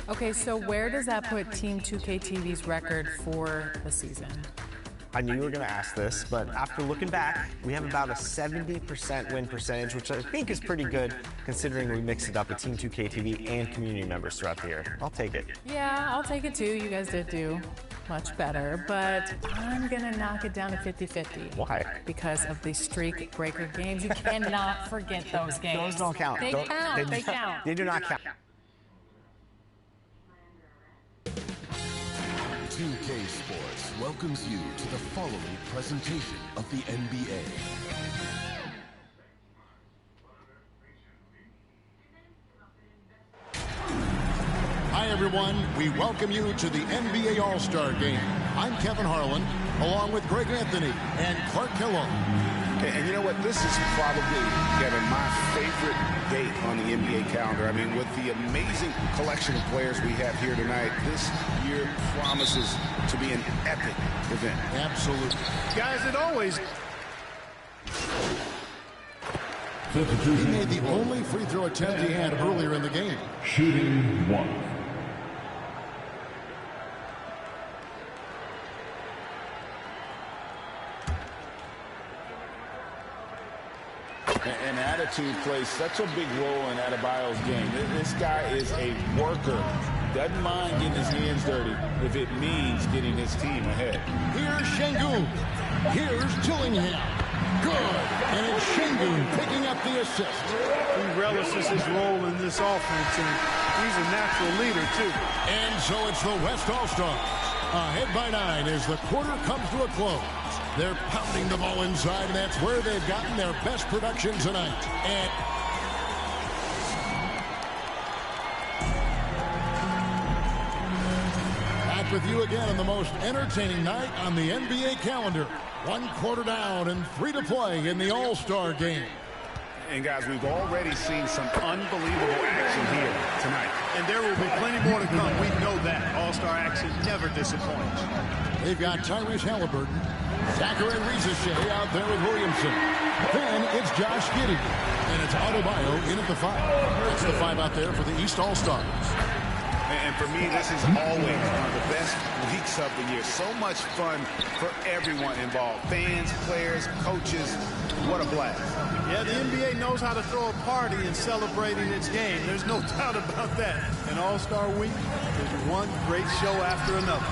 Okay, so where does that put Team 2K TV's record for the season? I knew you were going to ask this, but after looking back, we have about a 70% win percentage, which I think is pretty good considering we mixed it up with Team 2K TV and community members throughout the year. I'll take it. Yeah, I'll take it too. You guys did do much better, but I'm going to knock it down to 50-50. Why? Because of the streak breaker games. You cannot forget those games. Those don't count. They count. They count. They do not count. 2K Sports welcomes you to the following presentation of the NBA. Hi everyone, we welcome you to the NBA All-Star Game. I'm Kevin Harlan, along with Greg Anthony and Clark Kellogg. And you know what? This is probably, Kevin, my favorite date on the NBA calendar. I mean, with the amazing collection of players we have here tonight, this year promises to be an epic event. Absolutely. Guys, it always... He made the only free throw attempt he had earlier in the game. Shooting one. And attitude plays such a big role in Adebayo's game. This guy is a worker. Doesn't mind getting his hands dirty if it means getting his team ahead. Here's Şengün. Here's Dillingham. Good. And it's Şengün picking up the assist. He relishes his role in this offense, and he's a natural leader, too. And so it's the West All-Stars. Ahead by 9 as the quarter comes to a close. They're pounding the ball inside, and that's where they've gotten their best production tonight. And back with you again on the most entertaining night on the NBA calendar. 1 quarter down and 3 to play in the All-Star Game. And guys, we've already seen some unbelievable action here tonight. And there will be plenty more to come. We know that. All-Star action never disappoints. They've got Tyrese Halliburton, Zachary Risacher out there with Williamson. Then it's Josh Giddey. And it's Adebayo in at the 5. That's the 5 out there for the East All-Stars. And for me, this is always one of the best weeks of the year. So much fun for everyone involved. Fans, players, coaches. What a blast. Yeah, the NBA knows how to throw a party in celebrating its game. There's no doubt about that. An All-Star week is one great show after another.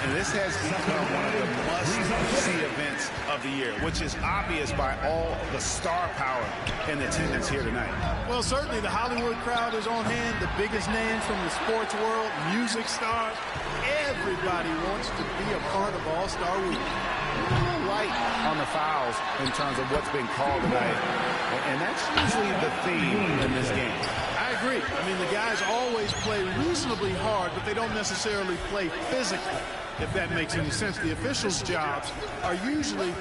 And this has become one of the must-see events of the year, which is obvious by all the star power in attendance here tonight. Well, certainly the Hollywood crowd is on hand, the biggest names from the sports world, music stars. Everybody wants to be a part of All-Star Week. A little light on the fouls in terms of what's been called tonight, and that's usually the theme in this game. I agree. I mean, the guys always play reasonably hard, but they don't necessarily play physically, if that makes any sense. The officials' jobs are usually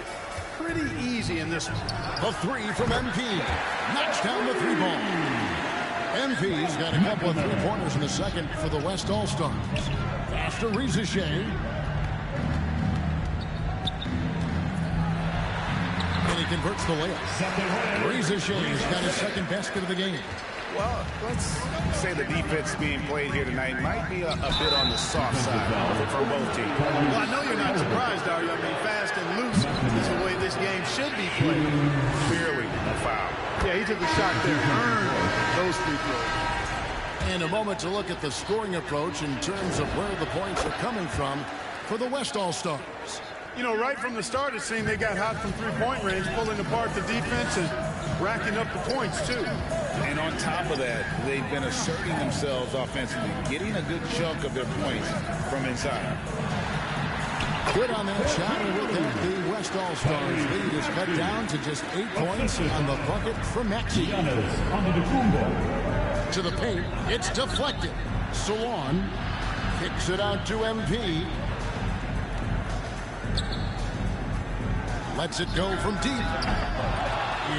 pretty easy in this one. A 3 from MP. Knocks down the 3 ball. MP's got a couple of 3-pointers in the second for the West All-Stars. Pass to Risacher. And he converts the layup. Risacher's got his second basket of the game. Well, let's say the defense being played here tonight might be a bit on the soft side for both teams. Well, I know you're not surprised, are you? I mean, fast and loose is the way this game should be played. Clearly a foul. Yeah, he took a shot there, earned those 3 throws. And a moment to look at the scoring approach in terms of where the points are coming from for the West All-Stars. You know, right from the start, it seemed they got hot from 3-point range, pulling apart the defense and racking up the points, too. And on top of that, they've been asserting themselves offensively, getting a good chunk of their points from inside. Good on that shot, and with it, the West All-Stars lead is cut down to just 8 points on the bucket from Maxey. To the paint, it's deflected. Salon kicks it out to MP. Lets it go from deep.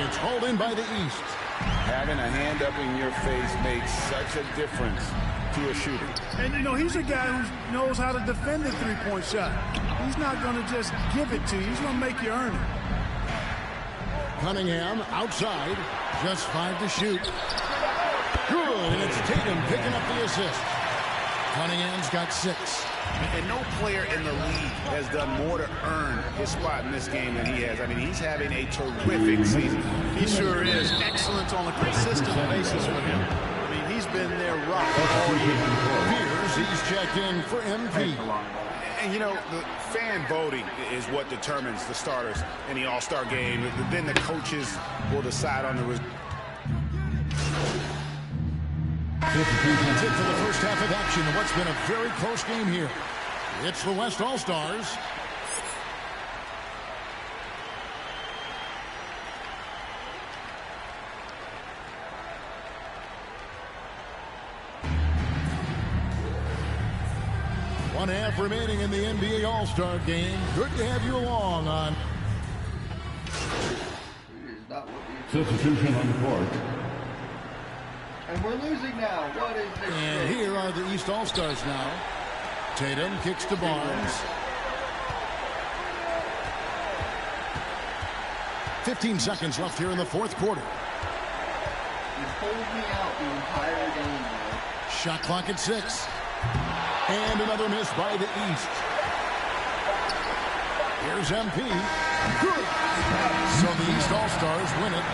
It's hauled in by the East. Having a hand up in your face makes such a difference to a shooter. And, you know, he's a guy who knows how to defend the 3-point shot. He's not going to just give it to you. He's going to make you earn it. Cunningham outside. Just 5 to shoot. Good, and it's Tatum picking up the assist. Cunningham's got 6. And no player in the league has done more to earn his spot in this game than he has. I mean, he's having a terrific season. He sure is. Excellence on a consistent basis for him. I mean, he's been there rock all year. Here's he's checked in for MP. And, you know, the fan voting is what determines the starters in the All-Star game. Then the coaches will decide on the result. That's it for the first half of action in what's been a very close game here. It's the West All-Stars. One half remaining in the NBA All-Star game. Good to have you along on. Substitution on the court. And we're losing now. What is this? And here are the East All-Stars now. Tatum kicks to Barnes. 15 seconds left here in the fourth quarter. He's pulled me out the entire game, man. Shot clock at 6. And another miss by the East. Here's MP. Good. So the East All-Stars win it.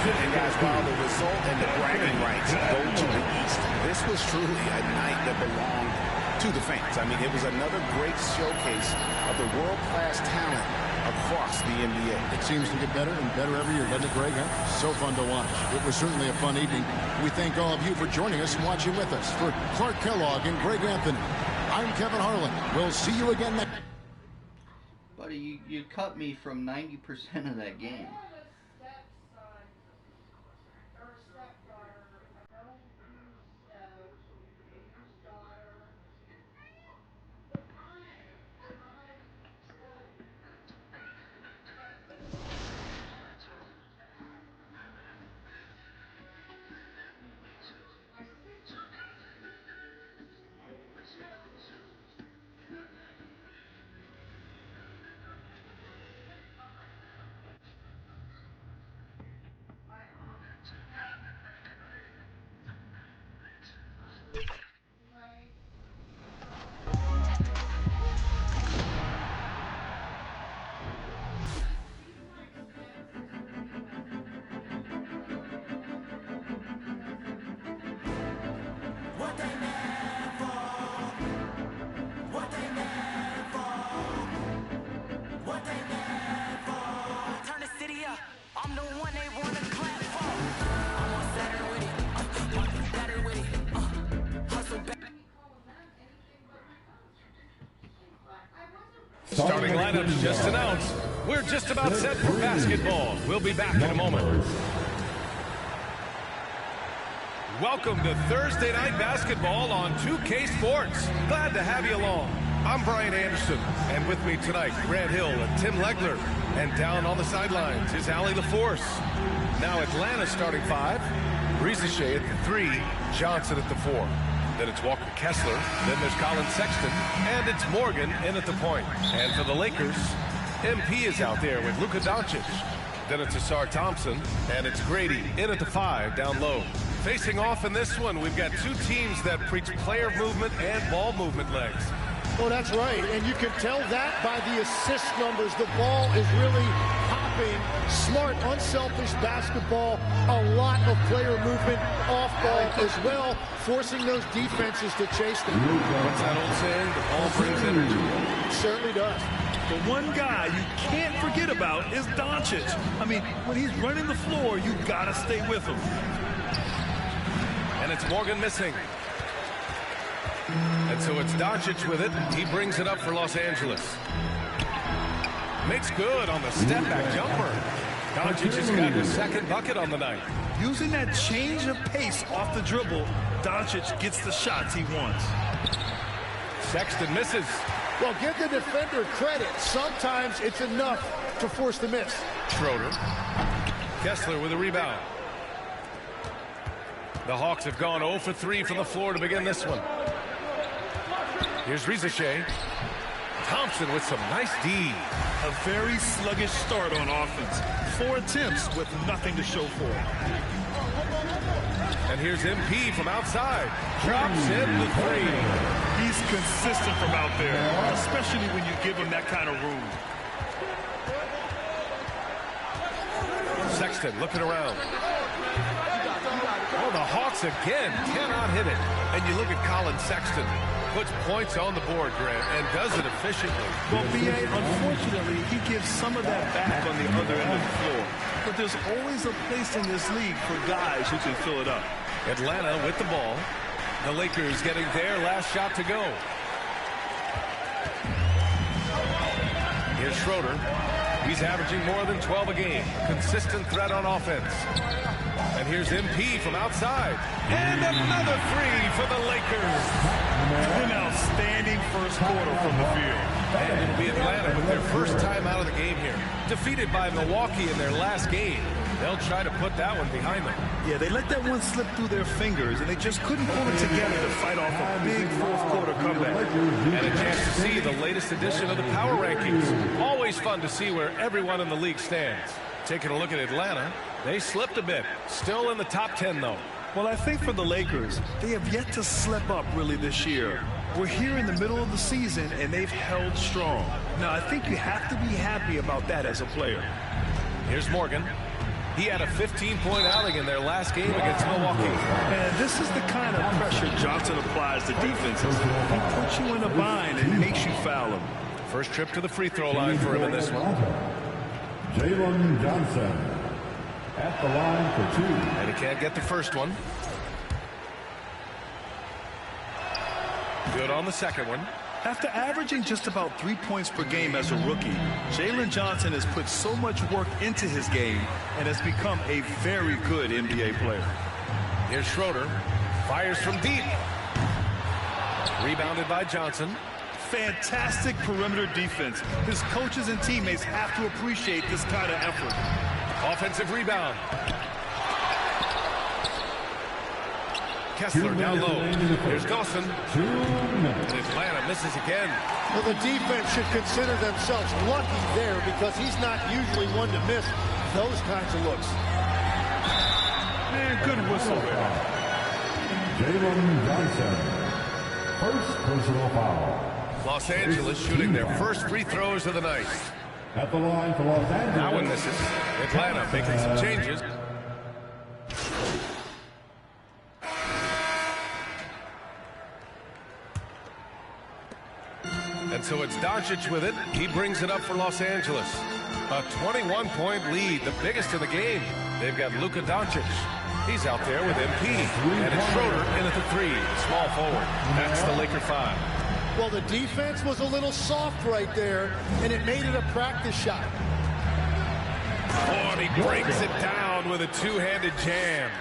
And guys, while the result and the bragging rights go to the East, this was truly a night that belonged to the fans. I mean, it was another great showcase of the world-class talent across the NBA. It seems to get better and better every year, doesn't it, Greg? So fun to watch. It was certainly a fun evening. We thank all of you for joining us and watching with us. For Clark Kellogg and Greg Anthony, I'm Kevin Harlan. We'll see you again next. Buddy, you cut me from 90% of that game. Starting lineups just announced. We're just about set for basketball. We'll be back in a moment. Welcome to Thursday Night Basketball on 2K Sports. Glad to have you along. I'm Brian Anderson, and with me tonight, Grant Hill and Tim Legler. And down on the sidelines is Allie LaForce. Now Atlanta starting 5. Risa Shea at the 3, Johnson at the 4. Then it's Walker Kessler, then there's Colin Sexton, and it's Morgan in at the point. And for the Lakers, MP is out there with Luka Doncic. Then it's Asar Thompson, and it's Grady in at the 5 down low. Facing off in this one, we've got two teams that preach player movement and ball movement legs. Oh, that's right, and you can tell that by the assist numbers. The ball is really hopping. Smart, unselfish basketball. A lot of player movement off ball as well, forcing those defenses to chase them. What's that old saying? The ball brings energy. It certainly does. The one guy you can't forget about is Doncic. I mean, when he's running the floor, you gotta stay with him. And it's Morgan missing. And so it's Doncic with it. He brings it up for Los Angeles. Makes good on the step-back jumper. Doncic has got his second bucket on the night. Using that change of pace off the dribble, Doncic gets the shots he wants. Sexton misses. Well, give the defender credit. Sometimes it's enough to force the miss. Schroeder. Kessler with a rebound. The Hawks have gone 0 for 3 from the floor to begin this one. Here's Risa Shea. Thompson with some nice D. A very sluggish start on offense. 4 attempts with nothing to show for it. And here's MP from outside. Drops in the 3. consistent from out there, especially when you give him that kind of room. Sexton looking around. Oh, the Hawks again cannot hit it. And you look at Colin Sexton. Puts points on the board, Grant, and does it efficiently. Well, B.A., unfortunately, he gives some of that back on the other end of the floor. But there's always a place in this league for guys who can fill it up. Atlanta with the ball. The Lakers getting their last shot to go. Here's Schroeder. He's averaging more than 12 a game. Consistent threat on offense. And here's MP from outside. And another three for the Lakers. An outstanding first quarter from the field. And it'll be Atlanta with their first time out of the game here. Defeated by Milwaukee in their last game. They'll try to put that one behind them. Yeah, they let that one slip through their fingers, and they just couldn't pull it together to fight off a big fourth quarter comeback. And a chance to see the latest edition of the Power Rankings. Always fun to see where everyone in the league stands. Taking a look at Atlanta, they slipped a bit. Still in the top 10, though. Well, I think for the Lakers, they have yet to slip up really this year. We're here in the middle of the season, and they've held strong. Now, I think you have to be happy about that as a player. Here's Morgan. He had a 15-point outing in their last game against Milwaukee. And this is the kind of pressure Johnson applies to defenses. He puts you in a bind and makes you foul him. First trip to the free throw line for him in this one. Jalen Johnson at the line for 2. And he can't get the first one. Good on the second one. After averaging just about 3 points per game as a rookie, Jalen Johnson has put so much work into his game and has become a very good NBA player. Here's Schroeder. Fires from deep. Rebounded by Johnson. Fantastic perimeter defense. His coaches and teammates have to appreciate this kind of effort. Offensive rebound. Kessler down low. Here's Dawson. And Atlanta misses again. Well, the defense should consider themselves lucky there because he's not usually one to miss those kinds of looks. Man, good whistle there. Jalen Johnson, first personal foul. Los Angeles shooting their first free throws of the night. At the line for Los Angeles. That one misses. Atlanta making some changes. And so it's Doncic with it. He brings it up for Los Angeles. A 21-point lead, the biggest in the game. They've got Luka Doncic. He's out there with MP. And it's Schroeder in at the 3, small forward. That's the Laker 5. Well, the defense was a little soft right there, and it made it a practice shot. Oh, and he breaks it down with a two-handed jam.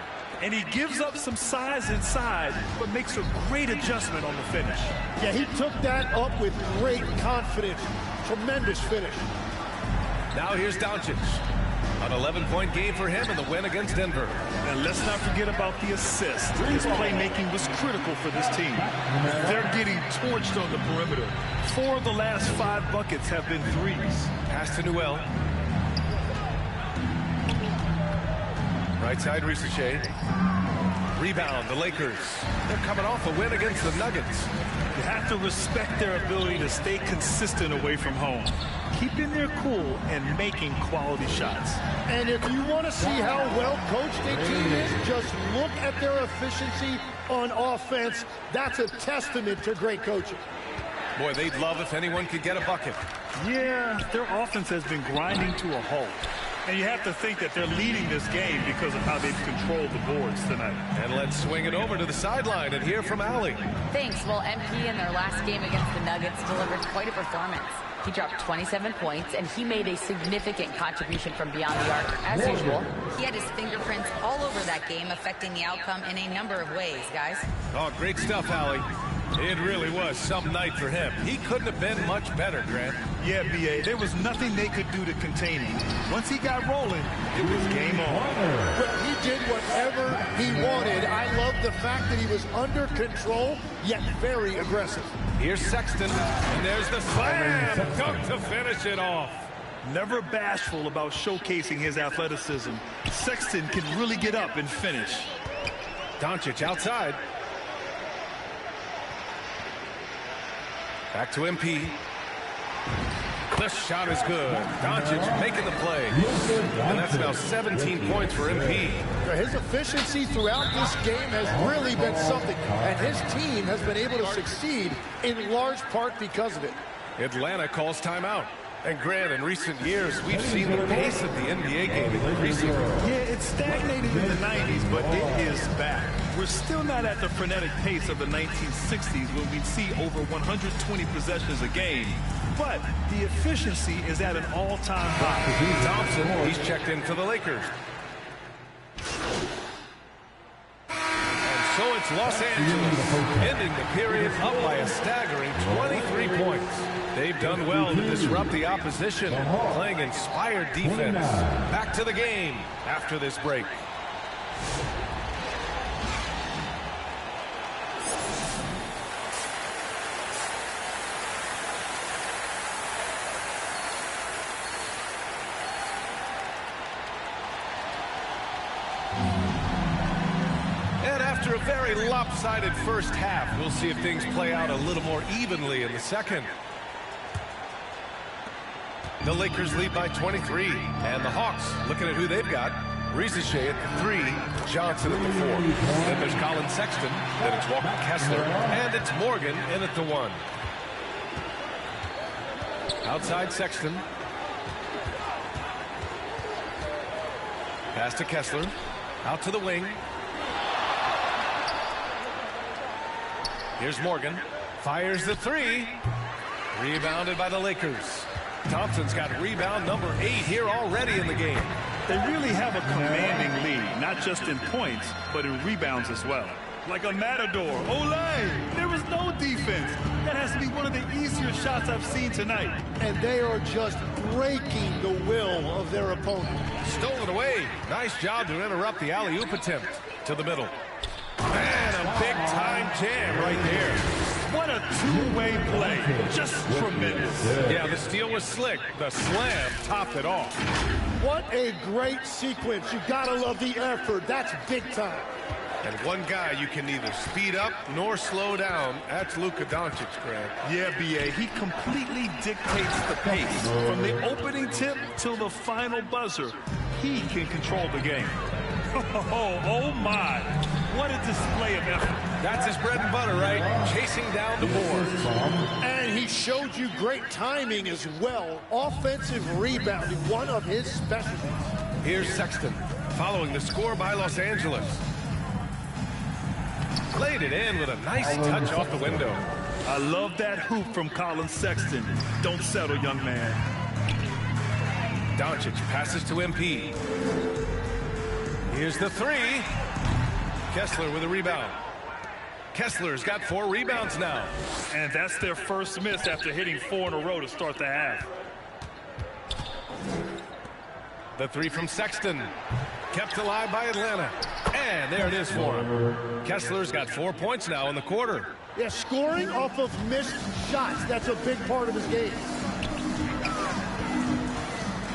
And he gives up some size inside, but makes a great adjustment on the finish. Yeah, he took that up with great confidence. Tremendous finish. Now here's Doncic. An 11-point game for him in the win against Denver. And let's not forget about the assist. His playmaking was critical for this team. They're getting torched on the perimeter. 4 of the last 5 buckets have been threes. Pass to Newell. Right side, Risache. Rebound, the Lakers. They're coming off a win against the Nuggets. You have to respect their ability to stay consistent away from home, keeping their cool and making quality shots. And if you want to see how well coached a team is, just look at their efficiency on offense. That's a testament to great coaching. Boy, they'd love if anyone could get a bucket. Yeah, their offense has been grinding to a halt. And you have to think that they're leading this game because of how they've controlled the boards tonight. And let's swing it over to the sideline and hear from Allie. Thanks. Well, MP in their last game against the Nuggets delivered quite a performance. He dropped 27 points, and he made a significant contribution from beyond the arc. As usual, he had his fingerprints all over that game, affecting the outcome in a number of ways, guys. Oh, great stuff, Allie. It really was some night for him. He couldn't have been much better, Grant. Yeah, B.A., there was nothing they could do to contain him. Once he got rolling, it was game on. Well, he did whatever he wanted. I love the fact that he was under control, yet very aggressive. Here's Sexton, and there's the slam dunk to finish it off. Never bashful about showcasing his athleticism, Sexton can really get up and finish. Doncic outside. Back to MP. The shot is good. Doncic making the play. And that's now 17 points for MP. His efficiency throughout this game has really been something, and his team has been able to succeed in large part because of it. Atlanta calls timeout. And Grant, in recent years, we've seen the pace of the NBA game increasing. Yeah, it stagnated in the 90s, but it is back. We're still not at the frenetic pace of the 1960s when we'd see over 120 possessions a game. But the efficiency is at an all-time high. Thompson, he's checked in for the Lakers. And so it's Los Angeles, ending the period up by a staggering 23 points. They've done well to disrupt the opposition, playing inspired defense. Back to the game after this break. And after a very lopsided first half, we'll see if things play out a little more evenly in the second. The Lakers lead by 23, and the Hawks looking at who they've got. Risacher at the 3, Johnson at the 4. Then there's Colin Sexton, then it's Walker Kessler, and it's Morgan in at the 1. Outside Sexton. Pass to Kessler, out to the wing. Here's Morgan, fires the 3. Rebounded by the Lakers. Thompson's got rebound number 8 here already in the game. They really have a commanding lead, not just in points, but in rebounds as well. Like a matador. Olay! There was no defense. That has to be one of the easier shots I've seen tonight. And they are just breaking the will of their opponent. Stolen away. Nice job to interrupt the alley-oop attempt. To the middle. And a big-time jam right there. What a two-way play. Just tremendous. Yeah, the steal was slick. The slam topped it off. What a great sequence. You gotta love the effort. That's big time. And one guy you can neither speed up nor slow down. That's Luka Doncic, Grant. Yeah, B.A. He completely dictates the pace. From the opening tip till the final buzzer, he can control the game. Oh my. What a display of effort. That's his bread and butter, right? Chasing down the board. And he showed you great timing as well. Offensive rebounding, one of his specialties. Here's Sexton, following the score by Los Angeles. Laid it in with a nice touch off the window. I love that hoop from Colin Sexton. Don't settle, young man. Doncic passes to MP. Here's the 3. Kessler with a rebound. Kessler's got 4 rebounds now. And that's their first miss after hitting 4 in a row to start the half. The 3 from Sexton. Kept alive by Atlanta. And there it is for him. Kessler's got 4 points now in the quarter. Yeah, scoring off of missed shots. That's a big part of his game.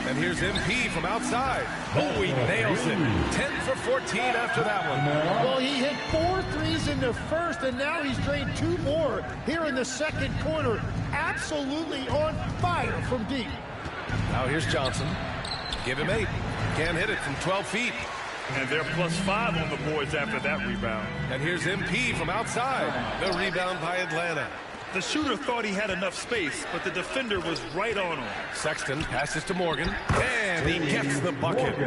And here's MP from outside. Oh, he nails it. 10 for 14 after that one. Well, he hit 4 threes in the first, and now he's drained 2 more here in the second quarter. Absolutely on fire from deep. Now here's Johnson. Give him 8. Can't hit it from 12 feet. And they're +5 on the boards after that rebound. And here's MP from outside. The rebound by Atlanta. The shooter thought he had enough space, but the defender was right on him. Sexton passes to Morgan, and he gets the bucket.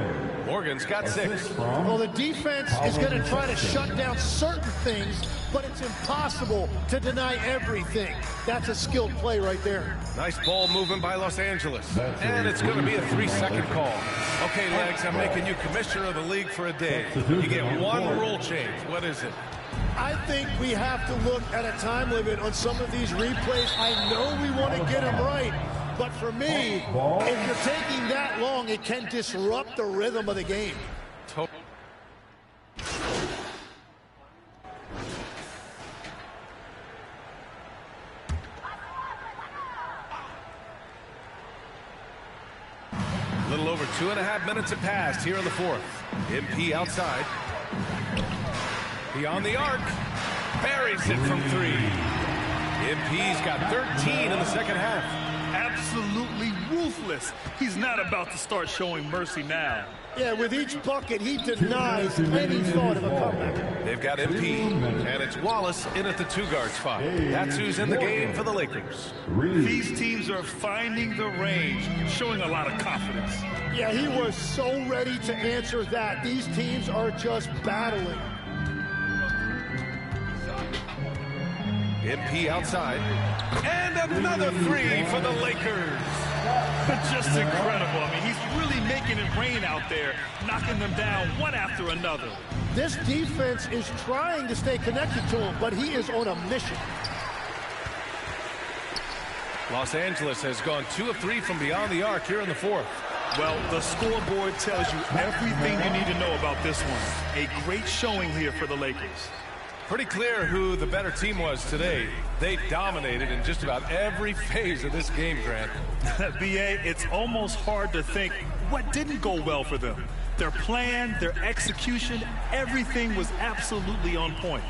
Morgan's got 6. Well, the defense is going to try to shut down certain things, but it's impossible to deny everything. That's a skilled play right there. Nice ball movement by Los Angeles. And it's going to be a 3-second call. Okay, Legs, I'm making you commissioner of the league for a day. You get 1 rule change. What is it? I think we have to look at a time limit on some of these replays. I know we want to get them right, but for me, if you're taking that long, it can disrupt the rhythm of the game. A little over 2.5 minutes have passed here in the 4th. MP outside. Beyond the arc. Buries it from 3. MP's got 13 in the second half. Absolutely ruthless. He's not about to start showing mercy now. Yeah, with each bucket, he denies any thought of a comeback. They've got MP, and it's Wallace in at the 2-guard spot. That's who's in the game for the Lakers. These teams are finding the range, showing a lot of confidence. Yeah, he was so ready to answer that. These teams are just battling. MP outside. And another three for the Lakers. Just incredible. I mean, he's really making it rain out there, knocking them down one after another. This defense is trying to stay connected to him, but he is on a mission. Los Angeles has gone 2 of 3 from beyond the arc here in the fourth. Well, the scoreboard tells you everything you need to know about this one. A great showing here for the Lakers. Pretty clear who the better team was today. They dominated in just about every phase of this game, Grant. B.A., it's almost hard to think what didn't go well for them. Their plan, their execution, everything was absolutely on point.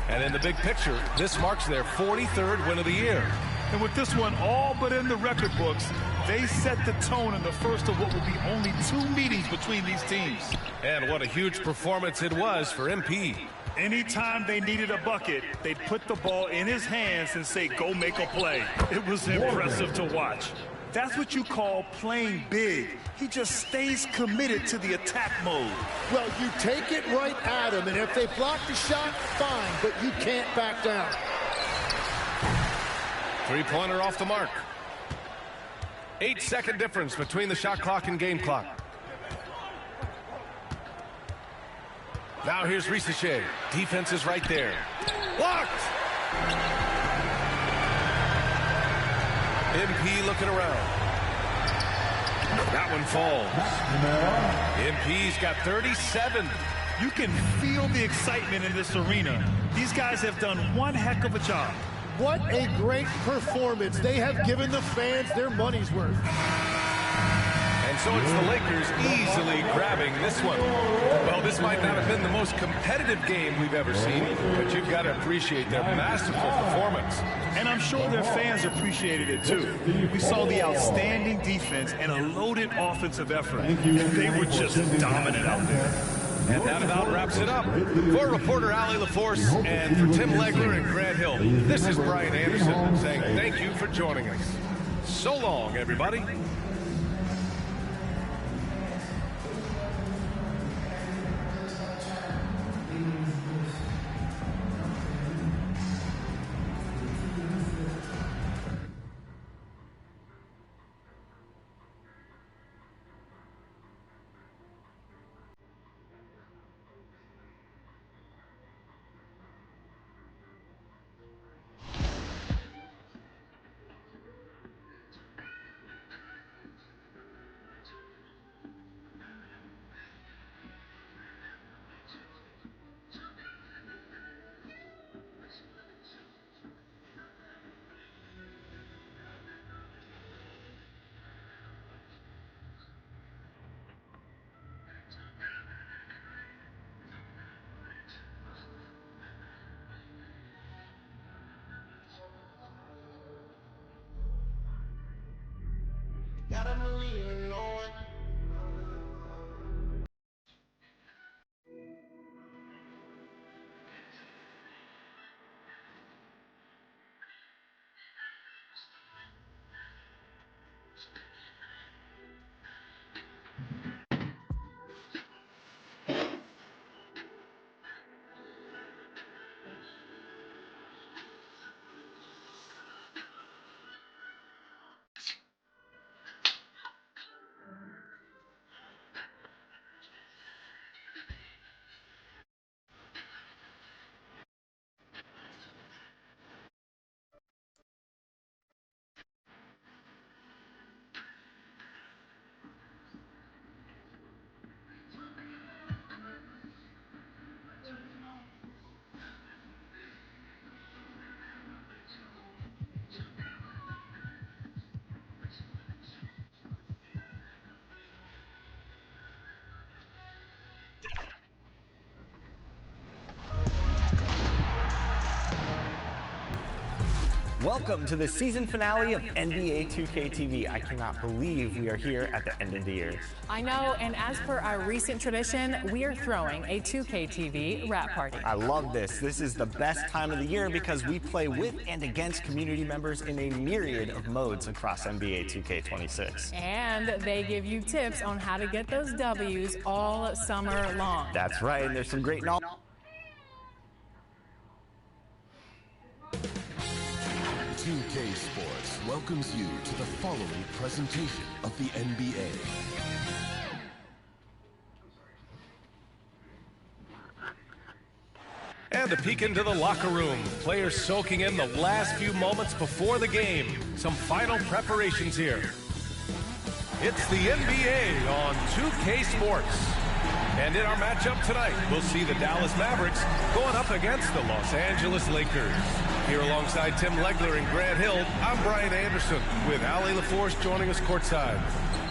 And in the big picture, this marks their 43rd win of the year. And with this one all but in the record books, they set the tone in the first of what will be only 2 meetings between these teams. And what a huge performance it was for MP. Anytime they needed a bucket, they'd put the ball in his hands and say, go make a play. It was impressive to watch. That's what you call playing big. He just stays committed to the attack mode. Well, you take it right at him, and if they block the shot, fine, but you can't back down. Three-pointer off the mark. 8-second difference between the shot clock and game clock. Now here's Risacher. Defense is right there. Blocked! MP looking around. That one falls. MP's got 37. You can feel the excitement in this arena. These guys have done one heck of a job. What a great performance. They have given the fans their money's worth. And so it's the Lakers easily grabbing this one. Well, this might not have been the most competitive game we've ever seen, but you've got to appreciate their masterful performance. And I'm sure their fans appreciated it too. We saw the outstanding defense and a loaded offensive effort. They were just dominant out there. And that about wraps it up. For reporter Allie LaForce and for Tim Legler and Grant Hill, this is Brian Anderson saying thank you for joining us. So long, everybody. Gotta believe in no one. Welcome to the season finale of NBA 2K TV. I cannot believe we are here at the end of the year. I know, and as per our recent tradition, we are throwing a 2K TV wrap party. I love this. This is the best time of the year because we play with and against community members in a myriad of modes across NBA 2K26. And they give you tips on how to get those W's all summer long. That's right, and there's some great knowledge. 2K Sports welcomes you to the following presentation of the NBA. And a peek into the locker room. Players soaking in the last few moments before the game. Some final preparations here. It's the NBA on 2K Sports. And in our matchup tonight, we'll see the Dallas Mavericks going up against the Los Angeles Lakers. Here alongside Tim Legler and Grant Hill, I'm Brian Anderson with Allie LaForce joining us courtside.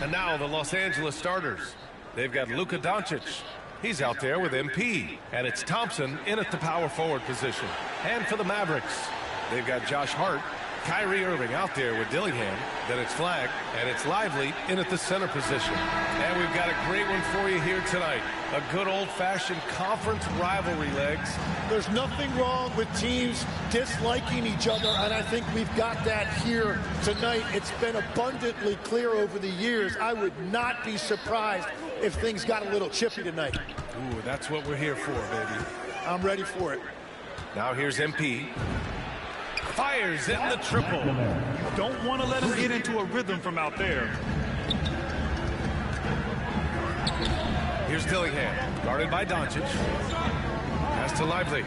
And now the Los Angeles starters. They've got Luka Doncic. He's out there with MP. And it's Thompson in at the power forward position. And for the Mavericks, they've got Josh Hart, Kyrie Irving out there with Dillingham. Then it's Flagg, and it's Lively in at the center position. And we've got a great one for you here tonight. A good old-fashioned conference rivalry, Legs. There's nothing wrong with teams disliking each other, and I think we've got that here tonight. It's been abundantly clear over the years. I would not be surprised if things got a little chippy tonight. Ooh, that's what we're here for, baby. I'm ready for it. Now here's MP. Fires in the triple. Don't want to let him get into a rhythm from out there. Here's Dillingham, guarded by Doncic. Pass to Lively.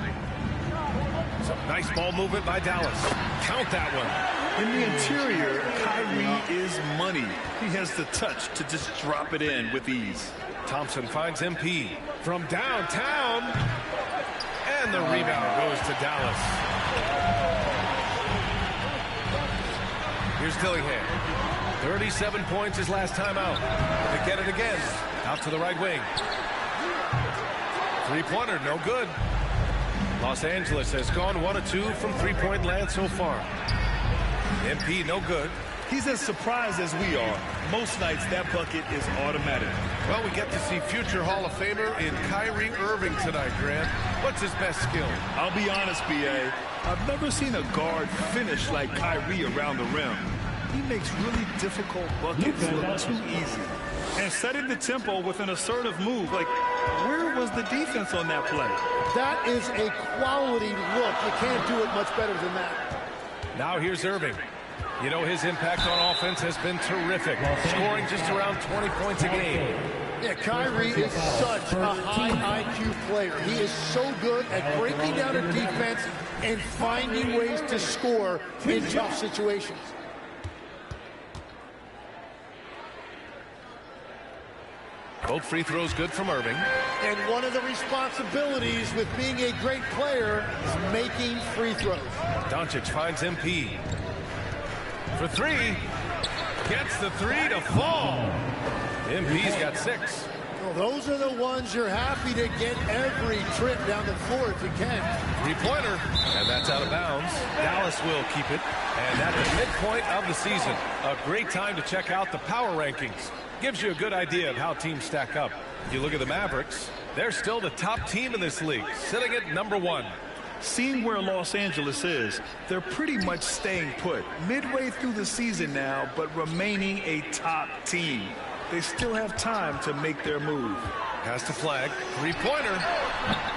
Some nice ball movement by Dallas. Count that one. In the interior, Kyrie is money. He has the touch to just drop it in with ease. Thompson finds MP from downtown. And the rebound goes to Dallas. Here's Dillingham. 37 points his last time out. To get it again. Out to the right wing. Three-pointer, no good. Los Angeles has gone 1 of 2 from three-point land so far. MP, no good. He's as surprised as we are. Most nights, that bucket is automatic. Well, we get to see future Hall of Famer in Kyrie Irving tonight, Grant. What's his best skill? I'll be honest, B.A. I've never seen a guard finish like Kyrie around the rim. He makes really difficult buckets look too easy. And setting the tempo with an assertive move. Like, where was the defense on that play? That is a quality look. You can't do it much better than that. Now here's Irving. You know, his impact on offense has been terrific, scoring just around 20 points a game. Yeah, Kyrie is such a high IQ player. He is so good at breaking down a defense and finding ways to score in tough situations. Both free throws good from Irving. And one of the responsibilities with being a great player is making free throws. Doncic finds MP. For three. Gets the three to fall. MP's got 6. Well, those are the ones you're happy to get every trip down the floor if you can. Three-pointer. And that's out of bounds. Dallas will keep it. And at the midpoint of the season, a great time to check out the power rankings. Gives you a good idea of how teams stack up. If you look at the Mavericks, they're still the top team in this league, sitting at number 1. Seeing where Los Angeles is, they're pretty much staying put. Midway through the season now, but remaining a top team. They still have time to make their move. Pass to Flagg. Three-pointer.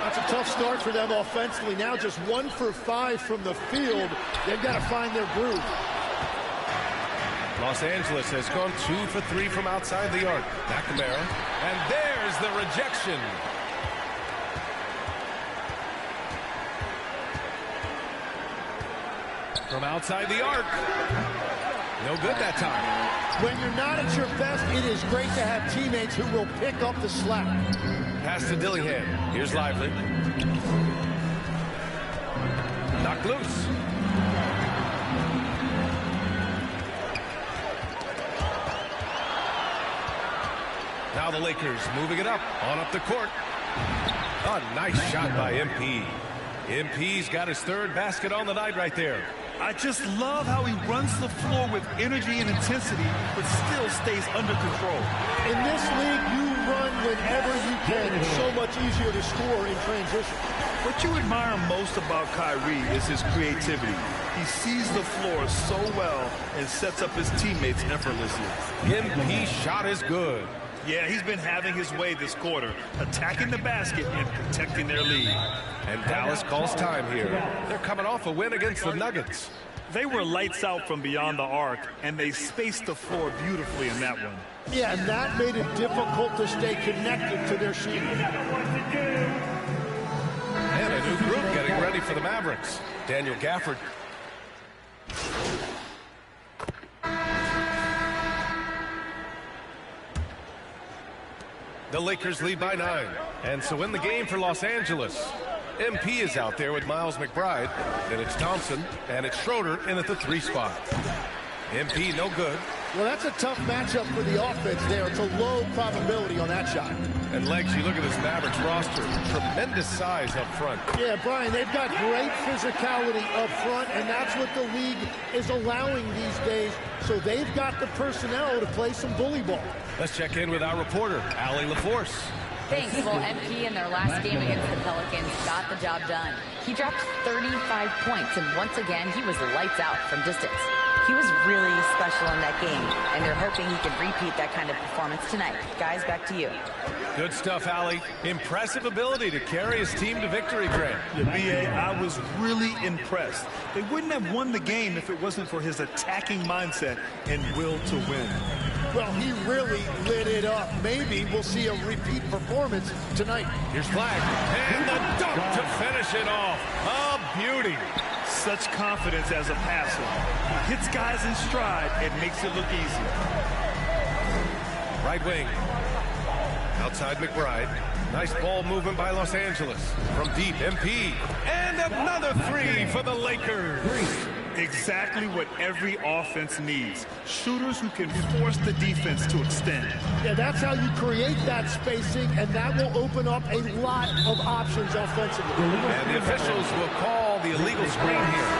That's a tough start for them offensively. Now just 1 for 5 from the field. They've got to find their groove. Los Angeles has gone 2 for 3 from outside the arc. McNamara. And there's the rejection. From outside the arc. No good that time. When you're not at your best, it is great to have teammates who will pick up the slack. Pass to Dillingham. Here's Lively. Knocked loose. Now the Lakers moving it up, on up the court. A nice shot by MP. MP's got his 3rd basket on the night right there. I just love how he runs the floor with energy and intensity, but still stays under control. In this league, you run whenever you can. It's so much easier to score in transition. What you admire most about Kyrie is his creativity. He sees the floor so well and sets up his teammates effortlessly. MP shot is good. Yeah, he's been having his way this quarter, attacking the basket and protecting their lead. And Dallas calls time here. They're coming off a win against the Nuggets. They were lights out from beyond the arc, and they spaced the floor beautifully in that one. Yeah, and that made it difficult to stay connected to their shooting. And a new group getting ready for the Mavericks. Daniel Gafford. The Lakers lead by 9. And so in the game for Los Angeles, MP is out there with Miles McBride. Then it's Thompson, and it's Schroeder in at the 3 spot. MP no good. Well, that's a tough matchup for the offense there. It's a low probability on that shot. And Legs, you look at this Mavericks roster, tremendous size up front. Yeah, Brian, they've got great physicality up front, and that's what the league is allowing these days. So they've got the personnel to play some bully ball. Let's check in with our reporter, Allie LaForce. Thanks. Well, MP in their last game against the Pelicans got the job done. He dropped 35 points, and once again, he was lights out from distance. He was really special in that game, and they're hoping he can repeat that kind of performance tonight. Guys, back to you. Good stuff, Allie. Impressive ability to carry his team to victory, Grant. Yeah, B.A., I was really impressed. They wouldn't have won the game if it wasn't for his attacking mindset and will to win. Well, he really lit it up. Maybe we'll see a repeat performance tonight. Here's Flag, and the dunk to finish it off. A beauty. Such confidence as a passer. He hits guys in stride and makes it look easy. Right wing. Outside McBride. Nice ball movement by Los Angeles. From deep, MP. And another 3 for the Lakers. Exactly what every offense needs. Shooters who can force the defense to extend. Yeah, that's how you create that spacing, and that will open up a lot of options offensively. And the officials will call the illegal screen here.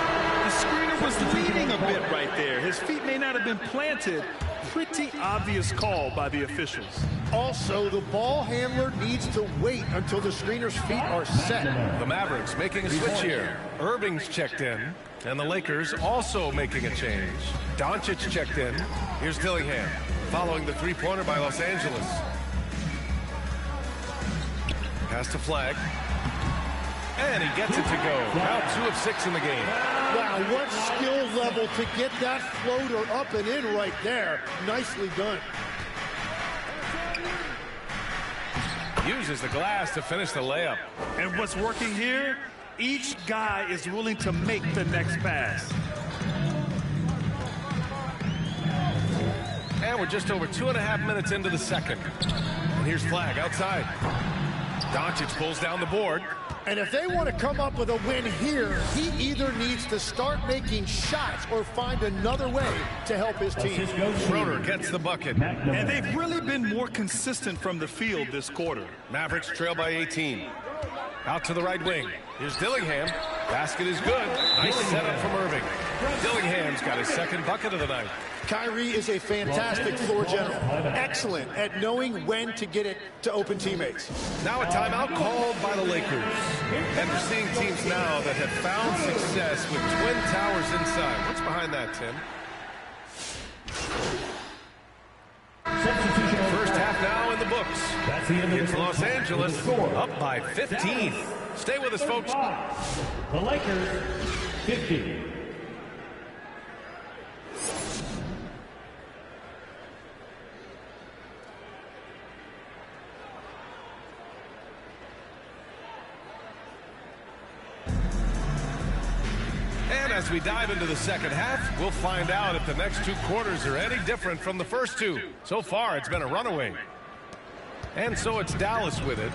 The screener was leaning a bit right there. His feet may not have been planted. Pretty obvious call by the officials. Also, the ball handler needs to wait until the screener's feet are set. The Mavericks making a switch here. Irving's checked in, and the Lakers also making a change. Doncic checked in. Here's Dillingham, following the 3-pointer by Los Angeles. Pass to Flag. And he gets it to go. Now 2 of 6 in the game. Wow, what skill level to get that floater up and in right there. Nicely done. Uses the glass to finish the layup. And what's working here? Each guy is willing to make the next pass. And we're just over 2.5 minutes into the second. And here's Flag outside. Doncic pulls down the board. And if they want to come up with a win here, he either needs to start making shots or find another way to help his team. Schroeder gets the bucket. And they've really been more consistent from the field this quarter. Mavericks trail by 18. Out to the right wing. Here's Dillingham. Basket is good. Nice setup from Irving. Dillingham's got his second bucket of the night. Kyrie is a fantastic floor general. Excellent at knowing when to get it to open teammates. Now a timeout called by the Lakers. And we're seeing teams now that have found success with twin towers inside. What's behind that, Tim? First half now in the books. That's the end of It's Los Angeles up by 15. Stay with us, folks. The Lakers, 50. And as we dive into the second half, we'll find out if the next 2 quarters are any different from the first 2. So far, it's been a runaway. And so it's Dallas with it,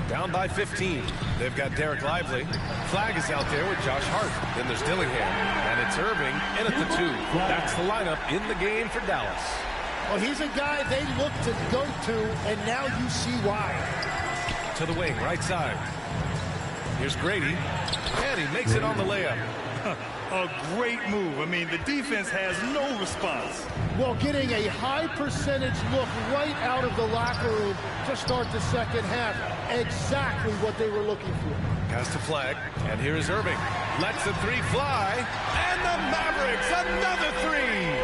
down by 15. They've got Derek Lively. Flag is out there with Josh Hart. Then there's Dillingham, and it's Irving in at the 2. That's the lineup in the game for Dallas. Well, he's a guy they look to go to, and now you see why. To the wing, right side. Here's Grady, and he makes it on the layup. A great move. I mean, the defense has no response. Well, getting a high percentage look right out of the locker room to start the second half. Exactly what they were looking for. Pass to Flag, and here's Irving. Lets the three fly, and the Mavericks, another three!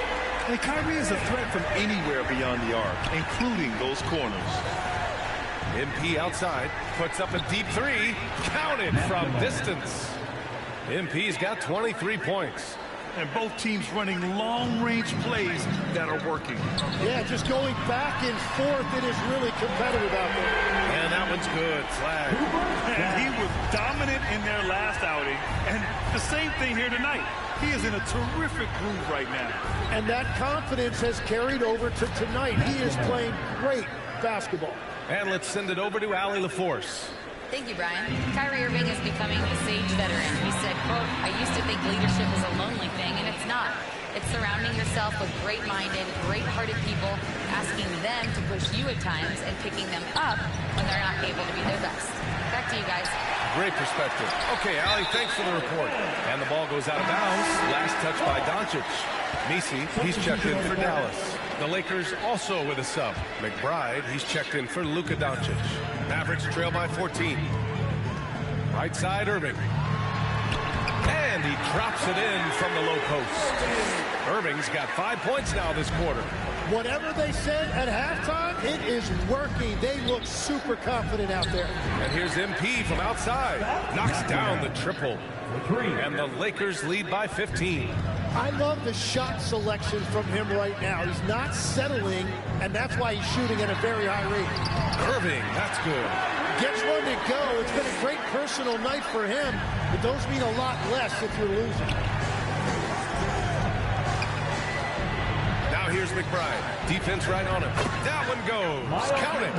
And Kyrie is a threat from anywhere beyond the arc, including those corners. MP outside, puts up a deep three, counted from distance. MP's got 23 points. And both teams running long-range plays that are working. Yeah, just going back and forth. It is really competitive out there. And that one's good. Flag. And he was dominant in their last outing. And the same thing here tonight. He is in a terrific groove right now. And that confidence has carried over to tonight. He is playing great basketball. And let's send it over to Allie LaForce. Thank you, Brian. Kyrie Irving is becoming a sage veteran. He said, quote, "I used to think leadership was a lonely thing, and it's not. It's surrounding yourself with great-minded, great-hearted people, asking them to push you at times and picking them up when they're not able to be their best." Back to you guys. Great perspective. Okay, Allie, thanks for the report. And the ball goes out of bounds. Last touch by Doncic. Messi, he's checked in for Dallas. The Lakers also with a sub. McBride, he's checked in for Luka Doncic. Mavericks trail by 14. Right side, Irving. And he drops it in from the low post. Irving's got 5 points now this quarter. Whatever they said at halftime, it is working. They look super confident out there. And here's MP from outside. Knocks down the triple. And the Lakers lead by 15. I love the shot selection from him right now. He's not settling, and that's why he's shooting at a very high rate. Irving, that's good. Gets one to go. It's been a great personal night for him, but those mean a lot less if you're losing. Now here's McBride. Defense right on him. That one goes. Count it.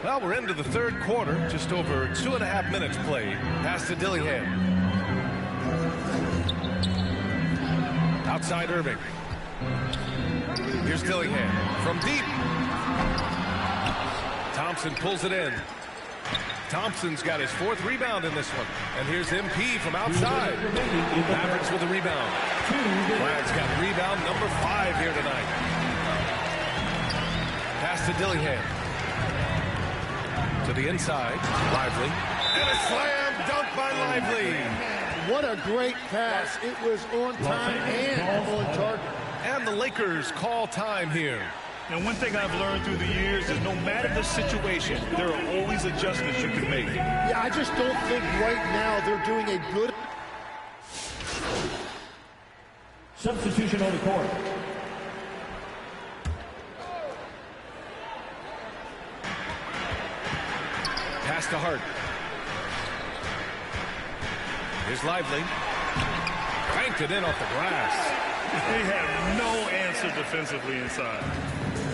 Well, we're into the third quarter. Just over 2.5 minutes played. Pass to Dillingham. Outside Irving. Here's Dillingham from deep. Thompson pulls it in. Thompson's got his 4th rebound in this one. And here's MP from outside. Mavericks with a rebound. Flag's got rebound number 5 here tonight. Pass to Dillingham. To the inside. Lively. And a slam dunk by Lively. What a great pass. It was on time and on target. And the Lakers call time here. And one thing I've learned through the years is no matter the situation, there are always adjustments you can make. Yeah, I just don't think right now they're doing a good... Substitution on the court. Pass to Hart. Here's Lively. Banked it in off the glass. They have no answer defensively inside.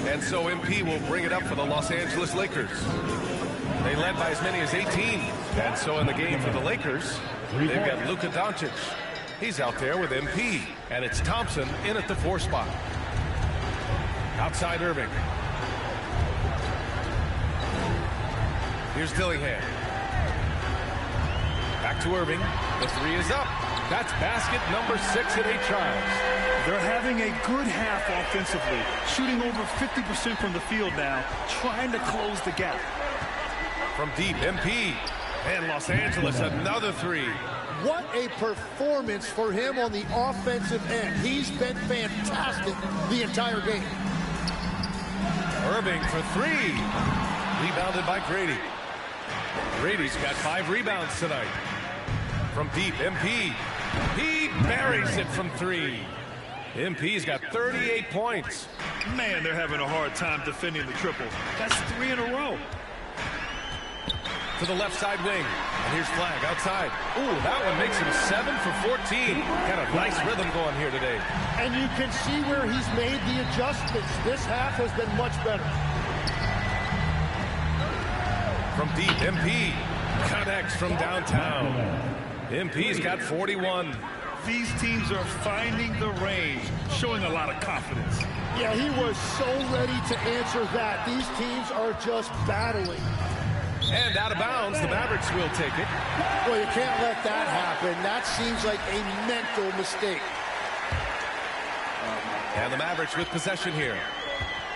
And so MP will bring it up for the Los Angeles Lakers. They led by as many as 18. And so in the game for the Lakers, they've got Luka Doncic. He's out there with MP. And it's Thompson in at the 4 spot. Outside Irving. Here's Dillingham. Back to Irving. The 3 is up. That's basket number 6 in 8 tries. They're having a good half offensively, shooting over 50% from the field now, trying to close the gap. From deep, MP. And Los Angeles, another 3. What a performance for him on the offensive end. He's been fantastic the entire game. Irving for 3. Rebounded by Grady. Grady's got 5 rebounds tonight. From deep, MP. He buries it from 3. MP's got 38 points. Man, they're having a hard time defending the triple. That's 3 in a row. To the left side wing. And here's Flag outside. Ooh, that one makes him 7 for 14. Got a nice rhythm going here today. And you can see where he's made the adjustments. This half has been much better. From deep, MP connects from downtown. MP's got 41. These teams are finding the range, showing a lot of confidence. Yeah, he was so ready to answer that. These teams are just battling. And out of bounds, the Mavericks will take it. Well, you can't let that happen. That seems like a mental mistake. And the Mavericks with possession here.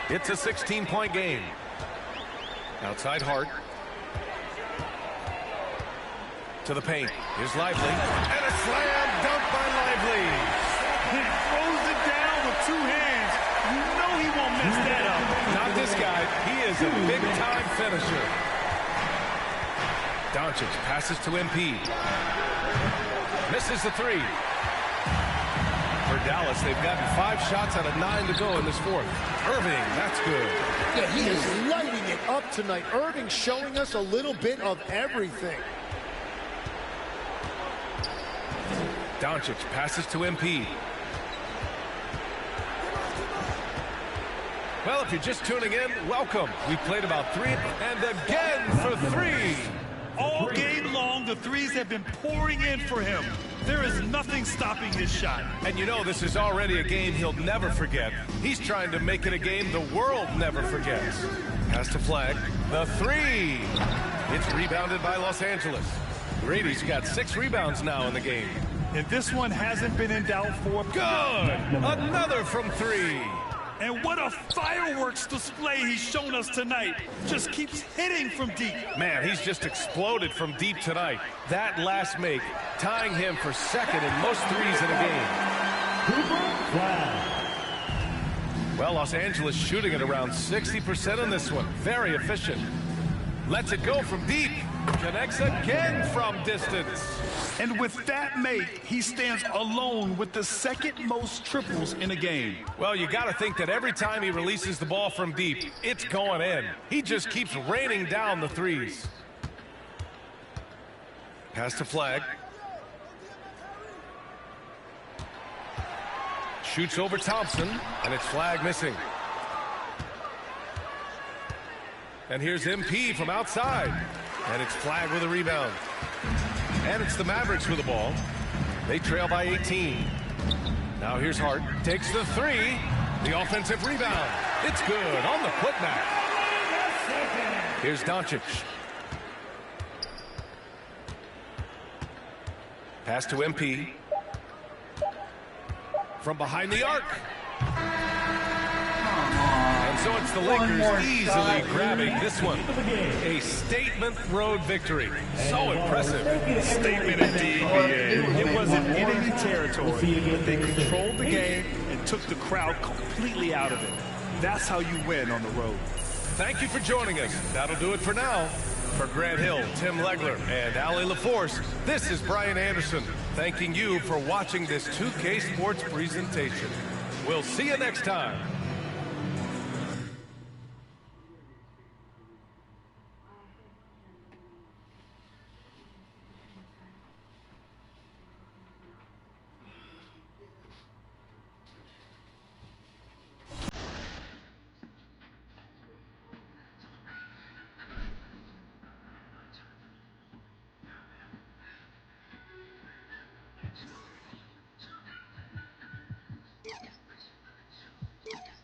It's a 16-point game. Outside Hart. To the paint. Here's Lively. And a slam dunk by Lively. He throws it down with two hands. You know he won't mess that up. Not this guy. He is a big-time finisher. Doncic passes to MP. Misses the three. For Dallas, they've gotten 5 shots out of 9 to go in this fourth. Irving, that's good. Yeah, he is lighting it up tonight. Irving showing us a little bit of everything. Doncic passes to MP. Well, if you're just tuning in, welcome. We played about 3, and again for 3. All game long, the threes have been pouring in for him. There is nothing stopping his shot. And you know this is already a game he'll never forget. He's trying to make it a game the world never forgets. Pass to Flag. The 3. It's rebounded by Los Angeles. Grady's got 6 rebounds now in the game. And this one hasn't been in doubt for good. Another from 3. And what a fireworks display he's shown us tonight. Just keeps hitting from deep. Man, he's just exploded from deep tonight. That last make, tying him for second in most threes in a game. Well, Los Angeles shooting at around 60% in this one. Very efficient. Lets it go from deep. Connects again from distance. And with that make, he stands alone with the second most triples in a game. Well, you got to think that every time he releases the ball from deep, it's going in. He just keeps raining down the threes. Pass to Flag. Shoots over Thompson, and it's Flag missing. And here's MP from outside. And it's Flag with a rebound. And it's the Mavericks with the ball. They trail by 18. Now here's Hart. Takes the 3. The offensive rebound. It's good on the putback. Here's Doncic. Pass to MP. From behind the arc. And so it's the Lakers easily grabbing this one. A statement road victory. So impressive. Statement indeed, BA. It wasn't enemy territory, but they controlled the game and took the crowd completely out of it. That's how you win on the road. Thank you for joining us. That'll do it for now. For Grant Hill, Tim Legler, and Ali LaForce, this is Brian Anderson, thanking you for watching this 2K Sports presentation. We'll see you next time. Yeah.